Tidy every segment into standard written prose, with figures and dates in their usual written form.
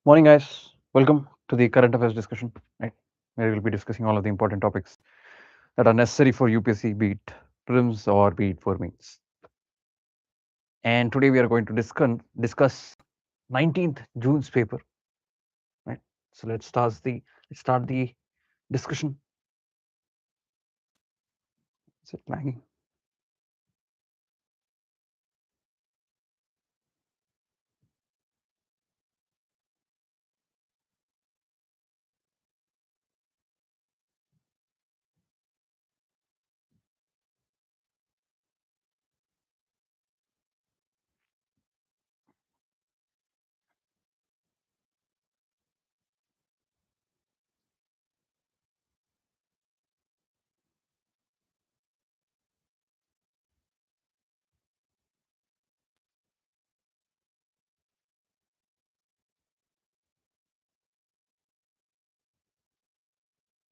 Morning, guys. Welcome to the current affairs discussion. Right, where we'll be discussing all of the important topics that are necessary for UPSC, be it prelims or be it for mains. And today we are going to discuss 19th June's paper. Right. So let's start the discussion. Is it lagging?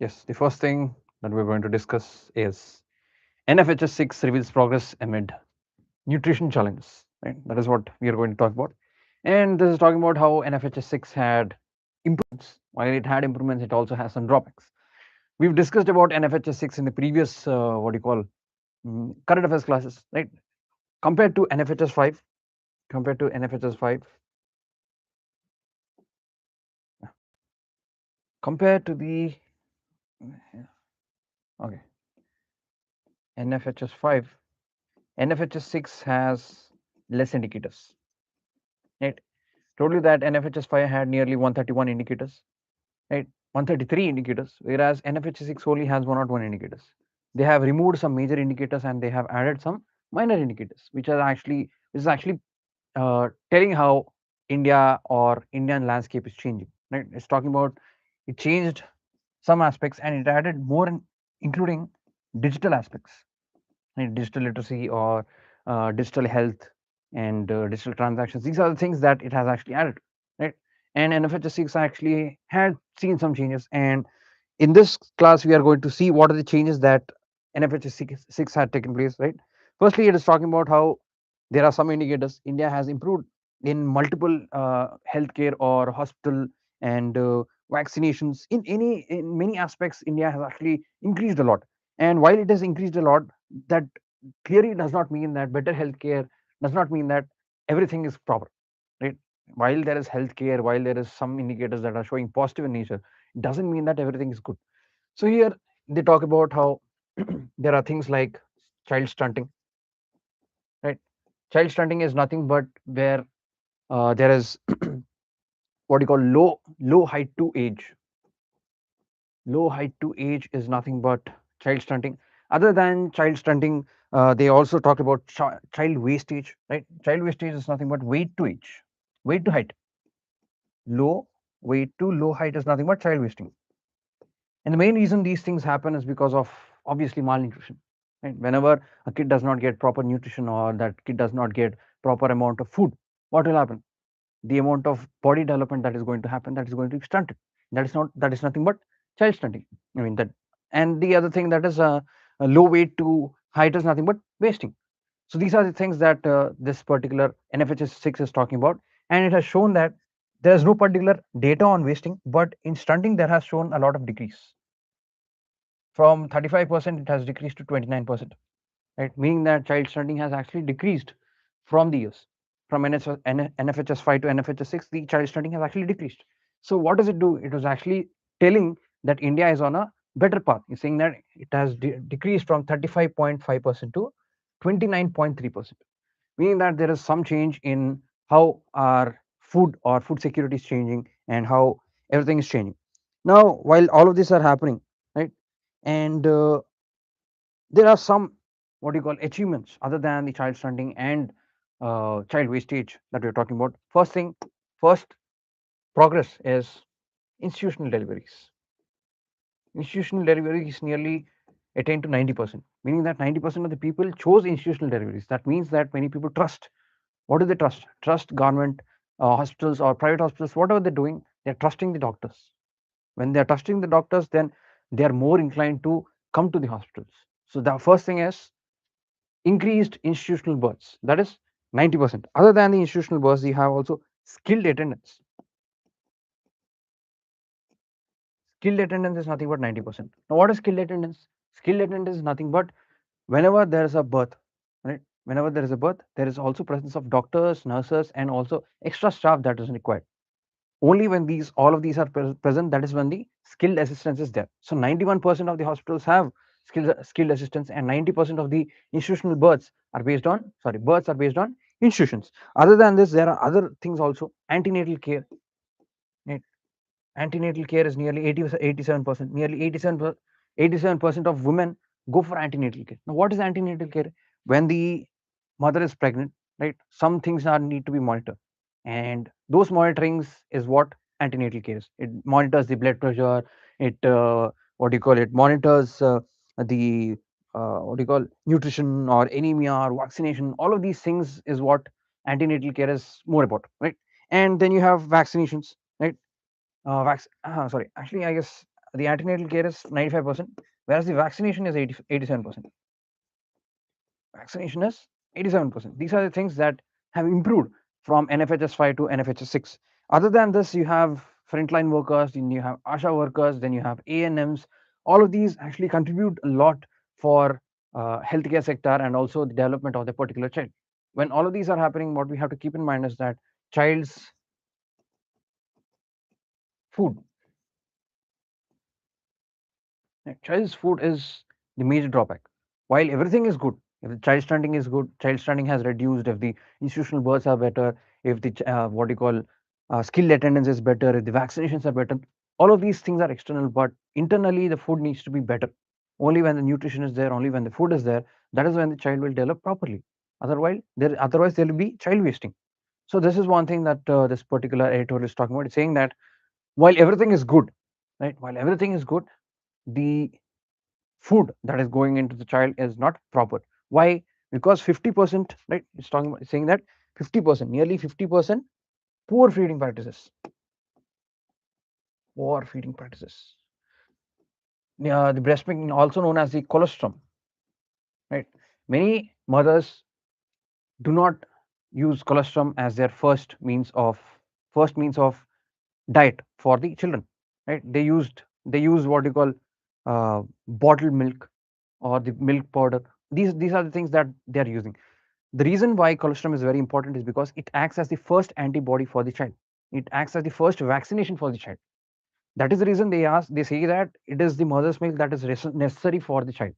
Yes. The first thing that we're going to discuss is NFHS 6 reveals progress amid nutrition challenges. Right. That is what we are going to talk about. And this is talking about how NFHS 6 had improvements. While it had improvements, it also has some drawbacks. We've discussed about NFHS 6 in the previous, what do you call, current affairs classes, right? Compared to NFHS 5, compared to NFHS 5, compared to the, okay, NFHS 5, NFHS 6 has less indicators, right? Told you that NFHS 5 had nearly 131 indicators, right? 133 indicators, whereas NFHS 6 only has 101 indicators. They have removed some major indicators and they have added some minor indicators, which is actually telling how India or Indian landscape is changing. Right? It's talking about it changed some aspects and it added more, including digital aspects, right? Digital literacy or digital health and digital transactions. These are the things that it has actually added, right? And NFHS 6 actually had seen some changes. And in this class, we are going to see what are the changes that NFHS 6 had taken place, right? Firstly, it is talking about how there are some indicators. India has improved in multiple healthcare or hospital and vaccinations. In many aspects, India has actually increased a lot. And while it has increased a lot, that clearly does not mean that better healthcare does not mean that everything is proper, right? While there is healthcare, while there is some indicators that are showing positive in nature, it doesn't mean that everything is good. So here they talk about how there are things like child stunting, right? Child stunting is nothing but where there is what you call low height to age. Low height to age is nothing but child stunting. Other than child stunting, they also talk about child wastage, right? Child wastage is nothing but weight to age, weight to height. Low weight to low height is nothing but child wasting. And the main reason these things happen is because of obviously malnutrition. Right? Whenever a kid does not get proper nutrition or that kid does not get proper amount of food, what will happen? The amount of body development that is going to happen, that is going to be stunted. That is nothing but child stunting. I mean that, and the other thing that is a low weight to height is nothing but wasting. So these are the things that this particular NFHS 6 is talking about, and it has shown that there is no particular data on wasting, but in stunting there has shown a lot of decrease. From 35% it has decreased to 29%, right? Meaning that child stunting has actually decreased from the years. From NFHS 5 to NFHS 6, the child stunting has actually decreased. So what does it do? It was actually telling that India is on a better path. It's saying that it has decreased from 35.5% to 29.3%, meaning that there is some change in how our food or food security is changing and how everything is changing. Now, while all of these are happening, right, and there are some what do you call achievements other than the child stunting and child wastage that we're talking about. First progress is institutional deliveries. Institutional deliveries nearly attain to 90%, meaning that 90% of the people chose institutional deliveries. That means that many people trust. What do they trust? Trust government hospitals or private hospitals, whatever they're doing, they're trusting the doctors. When they're trusting the doctors, then they are more inclined to come to the hospitals. So the first thing is increased institutional births, that is 90%. Other than the institutional births, you have also skilled attendance. skilled attendance is nothing but 90%. Now, what is skilled attendance? Skilled attendance is nothing but whenever there is a birth, right? Whenever there is a birth, there is also presence of doctors, nurses, and also extra staff that is required. Only when these all of these are present, that is when the skilled assistance is there. So 91% of the hospitals have skilled assistance, and 90% of the institutional births are based on births are based on institutions. Other than this, there are other things also. Antenatal care, right? Antenatal care is nearly 87%. Nearly 87% of women go for antenatal care. Now, what is antenatal care? When the mother is pregnant, right? Some things are need to be monitored, and those monitorings is what antenatal care is. It monitors the blood pressure. It what do you call it? Monitors the what do you call nutrition or anemia or vaccination. All of these things is what antenatal care is more about, right? And then you have vaccinations, right? Sorry, actually, I guess the antenatal care is 95%, whereas the vaccination is 87%. Vaccination is 87%. These are the things that have improved from NFHS 5 to NFHS 6. Other than this, you have frontline workers, then you have ASHA workers, then you have ANMs. All of these actually contribute a lot for healthcare sector and also the development of the particular child. When all of these are happening, what we have to keep in mind is that child's food child's food is the major drawback. While everything is good, if the child stunting is good, child stunting has reduced, if the institutional births are better, if the what do you call skill attendance is better, if the vaccinations are better, all of these things are external, but internally the food needs to be better. Only when the nutrition is there, only when the food is there, that is when the child will develop properly. Otherwise there will be child wasting. So this is one thing that this particular editorial is talking about. It's saying that while everything is good, right? While everything is good, the food that is going into the child is not proper. Why? Because 50%, right? It's talking about saying that 50%, nearly 50%, poor feeding practices. Poor feeding practices. The breast milk, also known as the colostrum, right? Many mothers do not use colostrum as their first means of diet for the children, right? They use what you call bottled milk or the milk powder. These are the things that they are using. The reason why colostrum is very important is because it acts as the first antibody for the child. It acts as the first vaccination for the child. That is the reason they say that it is the mother's milk that is necessary for the child,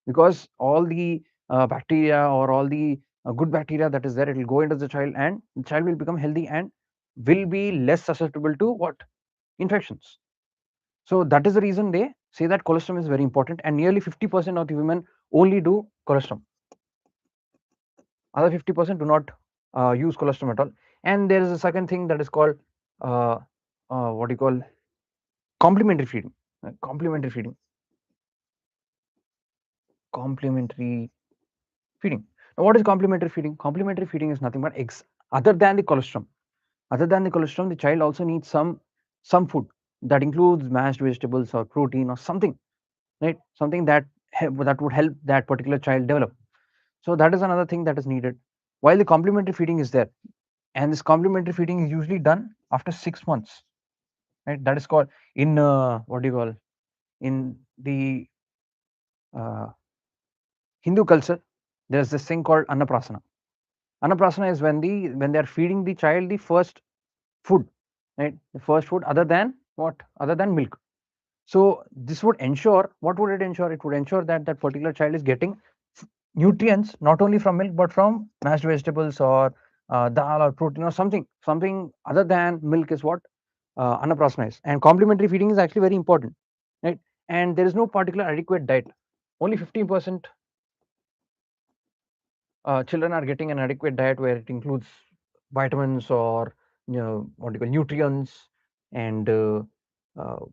because all the bacteria or all the good bacteria that is there, it will go into the child and the child will become healthy and will be less susceptible to what? Infections. So that is the reason they say that colostrum is very important, and nearly 50% of the women only do colostrum. Other 50% do not use colostrum at all. And there is a second thing that is called uh, what do you call complementary feeding. Complementary feeding. Complementary feeding. Now, what is complementary feeding? Complementary feeding is nothing but eggs. Other than the colostrum, the child also needs some food that includes mashed vegetables or protein or something, right? Something that would help that particular child develop. So that is another thing that is needed. While the complementary feeding is there, and this complementary feeding is usually done after 6 months, right? That is called in what do you call in the uh, Hindu culture. There is this thing called annaprasana. Annaprasana is when they are feeding the child the first food, right? The first food other than what? Other than milk. So this would ensure, what would it ensure? It would ensure that that particular child is getting nutrients not only from milk but from mashed vegetables or dal or protein or something other than milk is what annaprasana is. And complementary feeding is actually very important, right? And there is no particular adequate diet. Only 15% children are getting an adequate diet where it includes vitamins or what do you call nutrients and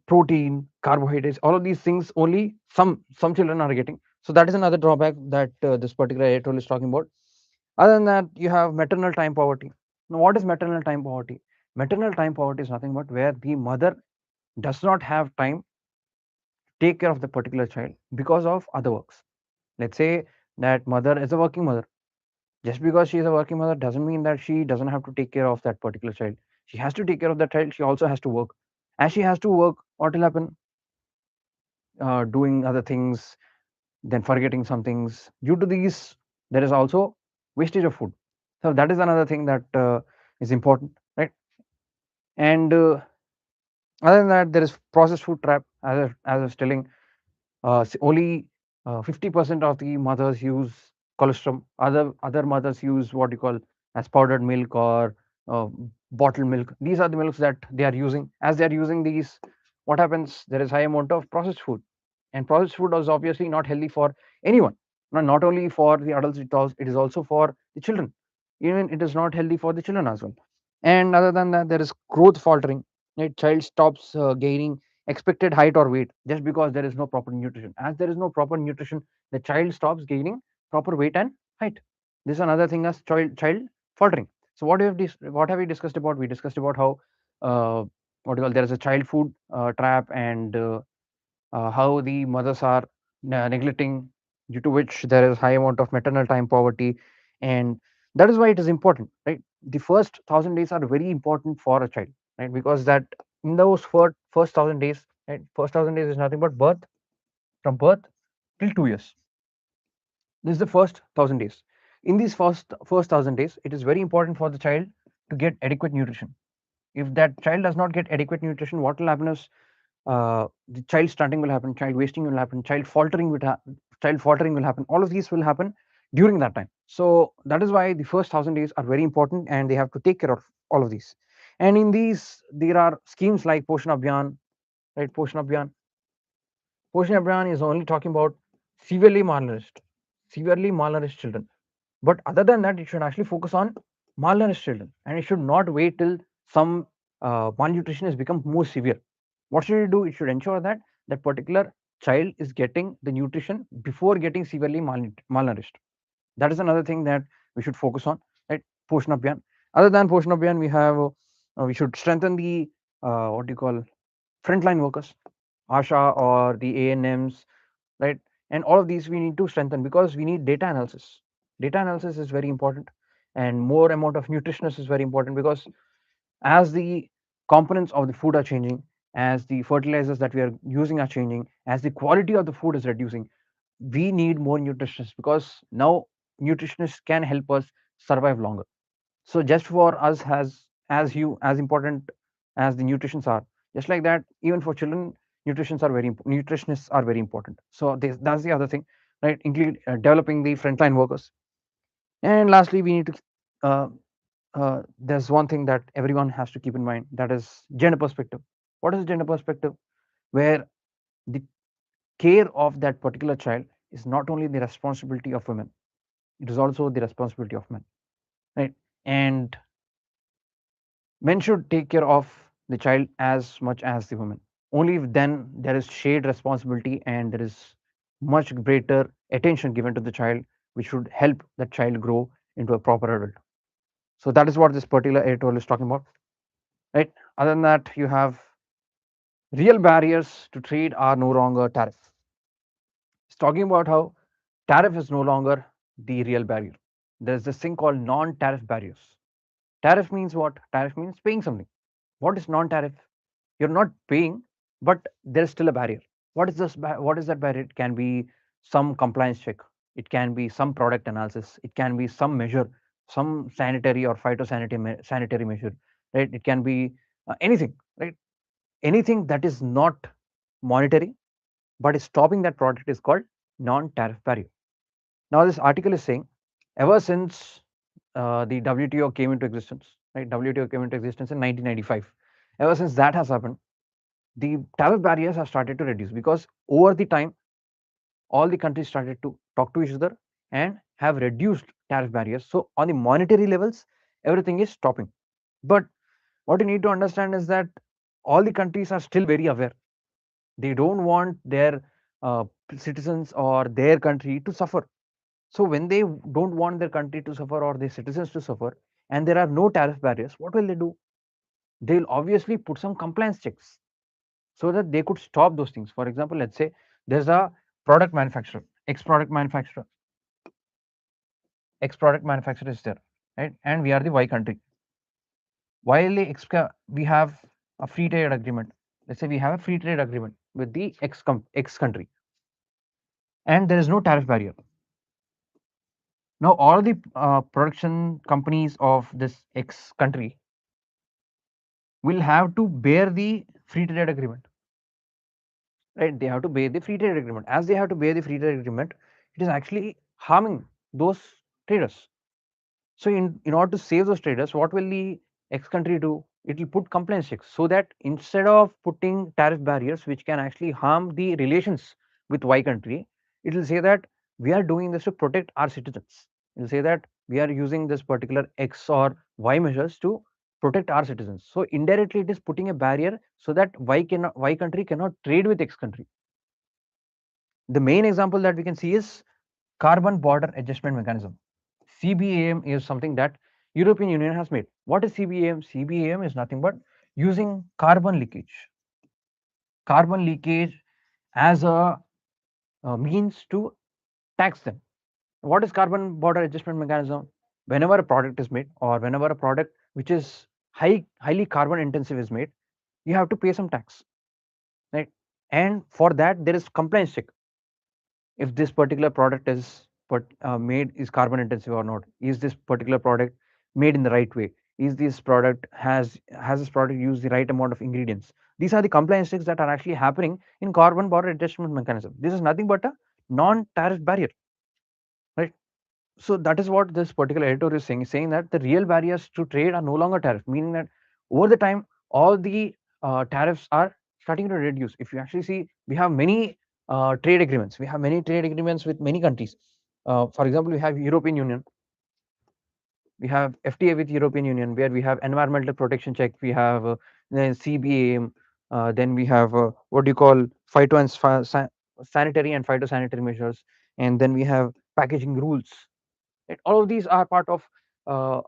protein, carbohydrates, all of these things. Only some children are getting. So that is another drawback that this particular editorial is talking about. Other than that, you have maternal time poverty. Now, what is maternal time poverty? Maternal time poverty is nothing but where the mother does not have time to take care of the particular child because of other works. Let's say that mother is a working mother. Just because she is a working mother doesn't mean that she doesn't have to take care of that particular child. She has to take care of that child. She also has to work. As she has to work, what will happen? doing other things, then forgetting some things. Due to these, there is also wastage of food. So that is another thing that is important, right? And other than that, there is processed food trap. As I was telling, only 50% of the mothers use colostrum. Other mothers use what you call as powdered milk or uh, bottled milk. These are the milks that they are using. As they are using these, what happens? There is high amount of processed food, and processed food is obviously not healthy for anyone. Not only for the adults, it is also for the children. Even it is not healthy for the children as well. And other than that, there is growth faltering. Right? Child stops gaining expected height or weight just because there is no proper nutrition. As there is no proper nutrition, the child stops gaining proper weight and height. This is another thing as child faltering. So what have we discussed about? We discussed about how what do you call, there is a child food trap, and how the mothers are neglecting, due to which there is high amount of maternal time poverty. And that is why it is important, right? The first 1,000 days are very important for a child, right? Because that in those first 1,000 days, right, first 1,000 days is nothing but birth, from birth till 2 years. This is the first 1,000 days. In these first 1,000 days, it is very important for the child to get adequate nutrition. If that child does not get adequate nutrition, what will happen is the child stunting will happen, child wasting will happen, child faltering will happen. All of these will happen during that time. So that is why the first 1,000 days are very important, and they have to take care of all of these. And in these, there are schemes like Poshan Abhiyan, right? Poshan Abhiyan is only talking about severely malnourished children. But other than that, it should actually focus on malnourished children, and it should not wait till some malnutrition has become more severe. What should it do? It should ensure that that particular child is getting the nutrition before getting severely malnourished. That is another thing that we should focus on, right? Poshan Abhiyan. Other than Poshan Abhiyan, we should strengthen the what do you call, frontline workers, ASHA or the ANMs, right? And all of these we need to strengthen, because we need data analysis. Data analysis is very important, and more amount of nutritionists is very important, because as the components of the food are changing, as the fertilizers that we are using are changing, as the quality of the food is reducing, we need more nutritionists, because now nutritionists can help us survive longer. So just for us, as important as the nutritions are, just like that, even for children, nutritionists are very important. So that's the other thing, right? Include developing the frontline workers. And lastly, we need to uh, there's one thing that everyone has to keep in mind, that is gender perspective. What is gender perspective? Where the care of that particular child is not only the responsibility of women, it is also the responsibility of men, right? And men should take care of the child as much as the women. Only then there is shared responsibility, and there is much greater attention given to the child, which should help that child grow into a proper adult. So that is what this particular editorial is talking about, right? Other than that, you have real barriers to trade are no longer tariff. It's talking about how tariff is no longer the real barrier. There's this thing called non-tariff barriers. Tariff means what? Tariff means paying something. What is non-tariff? You're not paying, but there's still a barrier. What is this? What is that barrier? It can be some compliance check. It can be some product analysis. It can be some measure, some sanitary or phytosanitary sanitary measure. Right? It can be anything. Right? Anything that is not monetary but is stopping that product is called non-tariff barrier. Now, this article is saying, ever since the WTO came into existence, right? WTO came into existence in 1995. Ever since that has happened, the tariff barriers have started to reduce, because over the time, all the countries started to talk to each other and have reduced tariff barriers. So, on the monetary levels, everything is stopping. But what you need to understand is that all the countries are still very aware. They don't want their uh, citizens or their country to suffer. So when they don't want their country to suffer or their citizens to suffer, and there are no tariff barriers, what will they do? They'll obviously put some compliance checks so that they could stop those things. For example, let's say there's a product manufacturer, X product manufacturer is there, right? And we are the Y country. While we have a free trade agreement, let's say we have a free trade agreement with the X country, and there is no tariff barrier. Now, all the production companies of this X country will have to bear the free trade agreement. Right? They have to bear the free trade agreement. As they have to bear the free trade agreement, it is actually harming those traders. So, in order to save those traders, what will the X country do? It will put compliance checks so that instead of putting tariff barriers which can actually harm the relations with Y country, it will say that we are doing this to protect our citizens. It will say that we are using this particular X or Y measures to protect our citizens. So indirectly, it is putting a barrier so that Y country cannot trade with X country. The main example that we can see is carbon border adjustment mechanism. CBAM is something that European Union has made. What is CBAM? CBAM is nothing but using carbon leakage. Carbon leakage as a means to tax them. What is carbon border adjustment mechanism? Whenever a product is made or whenever a product which is highly carbon intensive is made, you have to pay some tax, right? And for that there is compliance check. If this particular product is made is carbon intensive or not, is this particular product made in the right way, is this product has this product used the right amount of ingredients. These are the compliance checks that are actually happening in carbon border adjustment mechanism. This is nothing but a non-tariff barrier, right? So that is what this particular editor is saying that the real barriers to trade are no longer tariff, meaning that over the time all the tariffs are starting to reduce. If you actually see, we have many trade agreements. We have many trade agreements with many countries. For example, we have European Union. We have FTA with European Union, where we have environmental protection check. We have then CBAM. Then we have what do you call sanitary and phytosanitary measures, and then we have packaging rules. Right? All of these are part of uh,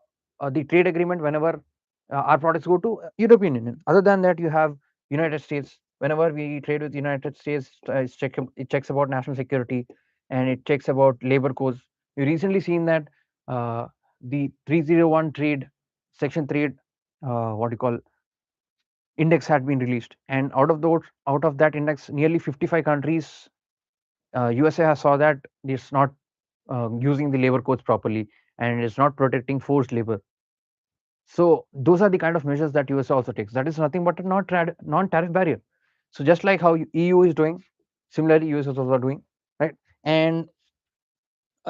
the trade agreement whenever our products go to European Union. Other than that, you have United States. Whenever we trade with United States, it checks about national security and it checks about labor codes. You recently seen that the 301 trade section trade what do you call index had been released, and out of that index, nearly 55 countries USA has saw that it's not using the labor codes properly and it's not protecting forced labor. So those are the kind of measures that USA also takes. That is nothing but a non-tariff barrier. So just like how EU is doing, similarly USA is also doing, right? And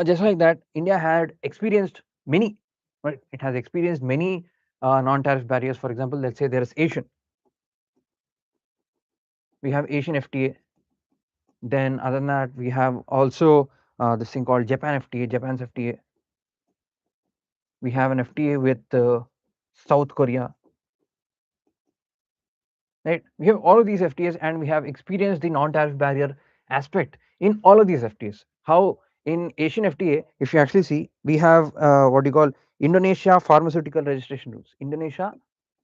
just like that, India had experienced many, right? It has experienced many non-tariff barriers. For example, let's say there is Asian. We have Asian FTA. Then other than that, we have also this thing called Japan FTA, Japan's FTA. We have an FTA with South Korea, right? We have all of these FTAs and we have experienced the non-tariff barrier aspect in all of these FTAs. How in Asian FTA, if you actually see, we have what you call Indonesia pharmaceutical registration rules. Indonesia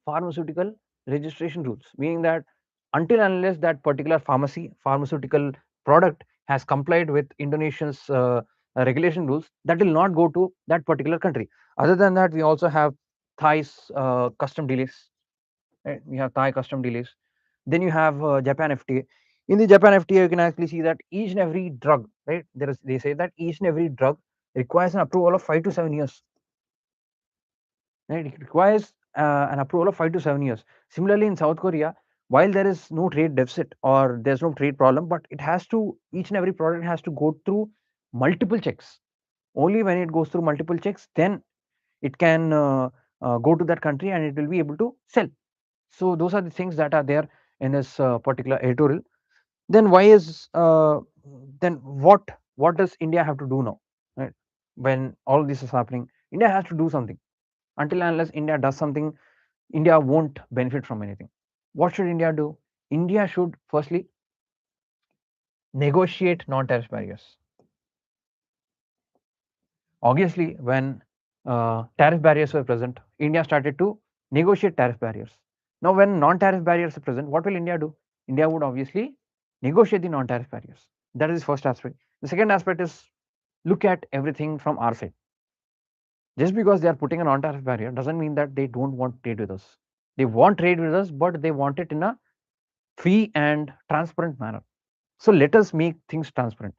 pharmaceutical registration rules, meaning that until unless that particular pharmaceutical product has complied with Indonesia's regulation rules, that will not go to that particular country. Other than that, we also have Thai's custom delays. Right? We have Thai custom delays. Then you have Japan FTA. In the Japan FTA, you can actually see that each and every drug, right? They say that each and every drug requires an approval of 5 to 7 years. Right? It requires an approval of 5 to 7 years. Similarly, in South Korea, while there is no trade deficit or there's no trade problem, but it has to each and every product has to go through multiple checks. Only when it goes through multiple checks, then it can go to that country and it will be able to sell. So those are the things that are there in this particular editorial. Then why is then what does India have to do now? Right? When all this is happening, India has to do something. Until and unless India does something, India won't benefit from anything. What should India do? India should firstly negotiate non-tariff barriers. Obviously, when tariff barriers were present, India started to negotiate tariff barriers. Now, when non-tariff barriers are present, what will India do? India would obviously negotiate the non-tariff barriers. That is the first aspect. The second aspect is look at everything from our side. Just because they are putting a non-tariff barrier doesn't mean that they don't want trade with us. They want trade with us, but they want it in a free and transparent manner. So let us make things transparent.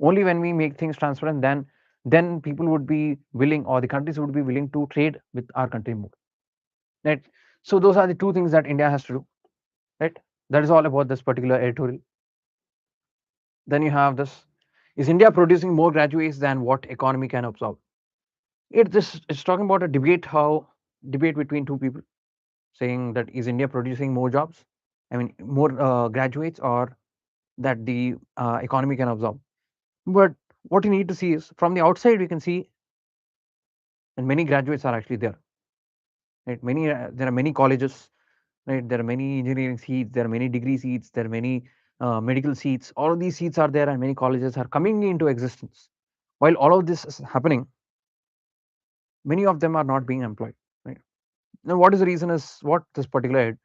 Only when we make things transparent, then people would be willing, or the countries would be willing to trade with our country more. Right. So those are the two things that India has to do. Right. That is all about this particular editorial. Then you have this: is India producing more graduates than what economy can absorb? It's talking about a debate between two people, saying that is India producing more jobs, I mean more graduates, or that the economy can absorb. But what you need to see is, from the outside we can see that many graduates are actually there. Right? There are many colleges, right? There are many engineering seats, there are many degree seats, there are many medical seats. All of these seats are there, and many colleges are coming into existence. While all of this is happening, many of them are not being employed. Right? Now, what is the reason is what this particular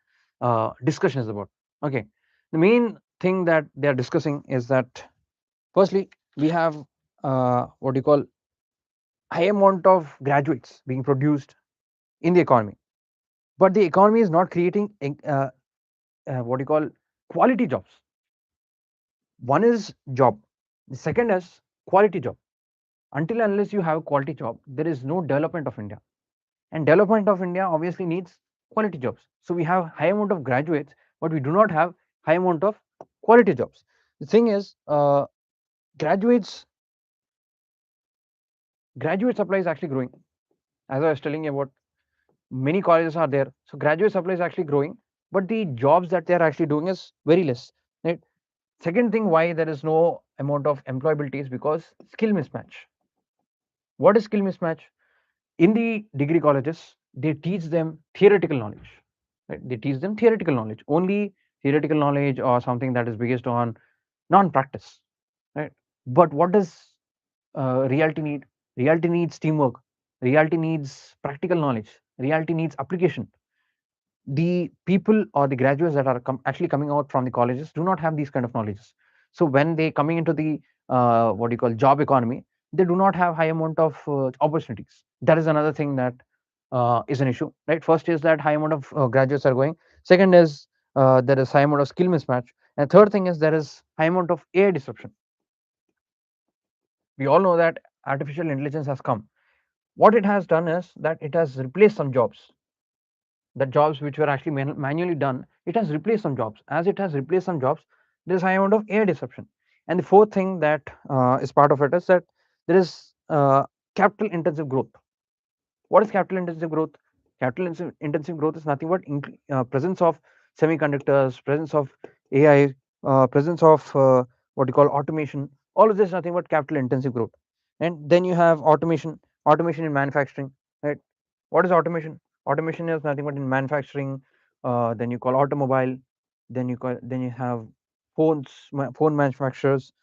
discussion is about. Okay, the main thing that they are discussing is that, firstly, we have what you call high amount of graduates being produced in the economy, but the economy is not creating what you call quality jobs. One is job, the second is quality job. Until unless you have a quality job, there is no development of India, and development of India obviously needs quality jobs. So we have high amount of graduates, but we do not have high amount of quality jobs. The thing is, graduates graduate supply is actually growing. As I was telling you about, many colleges are there, so graduate supply is actually growing, but the jobs that they are actually doing is very less. Right? Second thing why there is no amount of employability is because skill mismatch. What is skill mismatch? In the degree colleges, they teach them theoretical knowledge. Right? They teach them theoretical knowledge, only theoretical knowledge, or something that is based on non-practice. Right? But what does reality need? Reality needs teamwork. Reality needs practical knowledge. Reality needs application. The people or the graduates that are actually coming out from the colleges do not have these kind of knowledges. So when they coming into the what you call job economy, they do not have high amount of opportunities. That is another thing that is an issue. Right? First is that high amount of graduates are going. Second is there is high amount of skill mismatch, and third thing is there is high amount of AI disruption. We all know that artificial intelligence has come. What it has done is that it has replaced some jobs. The jobs which were actually manually done, it has replaced some jobs. As it has replaced some jobs, there is high amount of AI disruption. And the fourth thing that is part of it is that there is capital intensive growth. What is capital intensive growth? Capital intensive growth is nothing but presence of semiconductors, presence of AI, presence of what you call automation. All of this is nothing but capital intensive growth. And then you have automation in manufacturing. Right? What is automation? Automation is nothing but in manufacturing. Then you call automobile. Then you have phone manufacturers.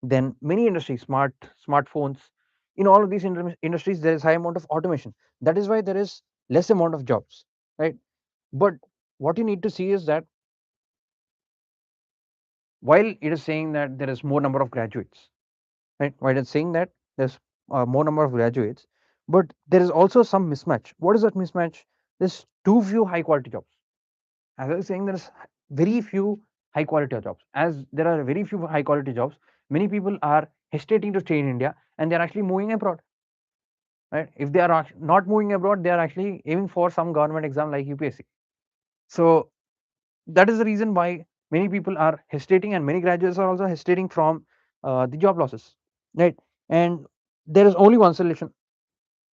Then many industries, smartphones. In all of these industries, there is high amount of automation. That is why there is less amount of jobs, right? But what you need to see is that while it is saying that there is more number of graduates, right? While it's saying that there's more number of graduates, but there is also some mismatch. What is that mismatch? There's too few high quality jobs. As I was saying, there's very few high quality jobs. As there are very few high quality jobs, many people are hesitating to stay in India, and they're actually moving abroad. Right? If they are not moving abroad, they are actually aiming for some government exam like UPSC. So that is the reason why many people are hesitating, and many graduates are also hesitating from the job losses. Right? And there is only one solution,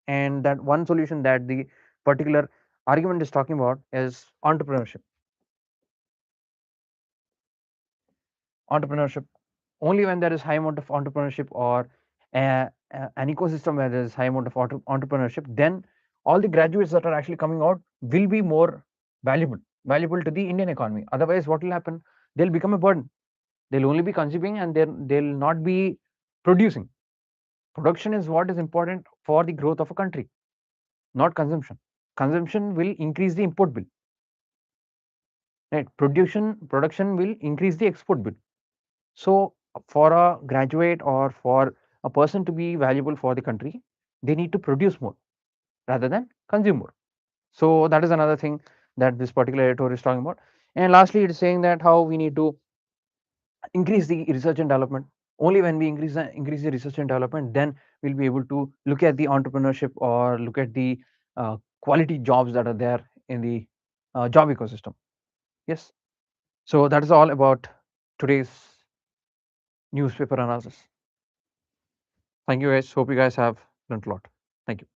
and that one solution that the particular argument is talking about is entrepreneurship. Entrepreneurship. Only when there is high amount of entrepreneurship, or an ecosystem where there is high amount of entrepreneurship, then all the graduates that are actually coming out will be more valuable to the Indian economy. Otherwise, what will happen? They'll become a burden. They'll only be consuming, and they'll not be producing. Production is what is important for the growth of a country, not consumption. Consumption will increase the import bill. Right? Production will increase the export bill. So for a graduate, or for a person to be valuable for the country, they need to produce more rather than consume more. So that is another thing that this particular editor is talking about. And lastly, it is saying that how we need to increase the research and development. Only when we increase the research and development, then we'll be able to look at the entrepreneurship or look at the quality jobs that are there in the job ecosystem. Yes. So that is all about today's newspaper analysis. Thank you guys. Hope you guys have learned a lot. Thank you.